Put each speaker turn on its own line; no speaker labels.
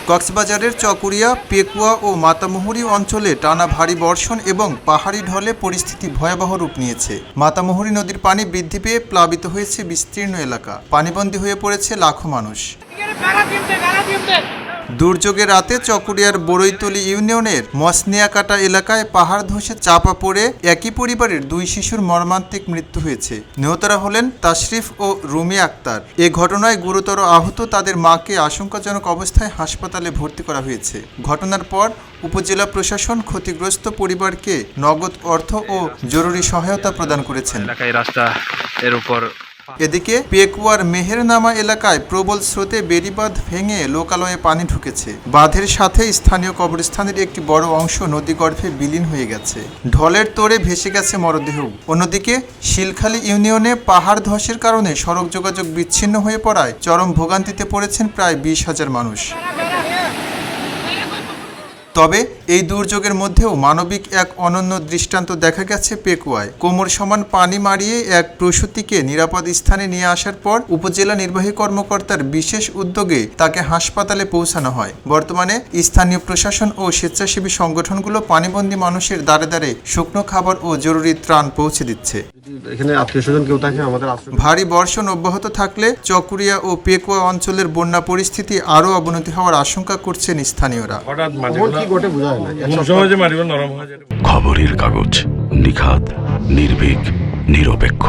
কক্সবাজারের চকরিয়া, পেকুয়া ও মাতামুহুরী অঞ্চলে টানা ভারী বর্ষণ এবং পাহাড়ি ঢলে পরিস্থিতি ভয়াবহ রূপ নিয়েছে। মাতামুহুরী নদীর পানি বৃদ্ধি পেয়ে প্লাবিত হয়েছে বিস্তীর্ণ এলাকা, পানিবন্দী হয়ে পড়েছে লাখো মানুষ। দুর্যোগের রাতে চকরিয়ার বড়ইতলী ইউনিয়নের মসনিয়াকাটা এলাকায় পাহাড় ধসে চাপা পড়ে একই পরিবারের 2 শিশুর মর্মান্তিক মৃত্যু হয়েছে। নিহতরা হলেন তাশরিফ ও রুমি আক্তার। এ ঘটনায় গুরুতর আহত তাদের মাকে আশঙ্কাজনক অবস্থায় হাসপাতালে ভর্তি করা হয়েছে। ঘটনার পর উপজেলা প্রশাসন ক্ষতিগ্রস্ত পরিবারকে নগদ অর্থ ও জরুরি সহায়তা প্রদান করেছেন। এদিকে পেকুয়ার মেহেরনামা এলাকায় প্রবল স্রোতে বেড়িবাঁধ ভেঙে লোকালয়ে পানি ঢুকেছে। বাঁধের সাথে স্থানীয় কবরস্থানের একটি বড় অংশ নদীগর্ভে বিলীন হয়ে গেছে। ঢলের তোড়ে ভেসে গেছে মরদেহ। অন্যদিকে শিলখালী ইউনিয়নে পাহাড় ধসের কারণে সড়ক যোগাযোগ বিচ্ছিন্ন হয়ে পড়ায় চরম ভোগান্তিতে পড়েছেন প্রায় 20,000 মানুষ। তবে এই দুর্যোগের মধ্যেও মানবিক এক অনন্য দৃষ্টান্ত দেখা গেছে পেকুয়ায়। কোমর সমান পানি মারিয়ে এক প্রসূতিকে নিরাপদ স্থানে নিয়ে আসার পর উপজেলা নির্বাহী কর্মকর্তার বিশেষ উদ্যোগে তাকে হাসপাতালে পৌঁছানো হয়। বর্তমানে স্থানীয় প্রশাসন ও স্বেচ্ছাসেবী সংগঠনগুলো পানিবন্দী মানুষের দ্বারে দ্বারে শুকনো খাবার ও জরুরি ত্রাণ পৌঁছে দিচ্ছে। ভারী বর্ষণ অব্যাহত থাকলে চকরিয়া ও পেকুয়া অঞ্চলের বন্যা পরিস্থিতি আরও অবনতি হওয়ার আশঙ্কা করছেন স্থানীয়রা।
খবরের কাগজ, নিখাত, নির্ভীক, নিরপেক্ষ।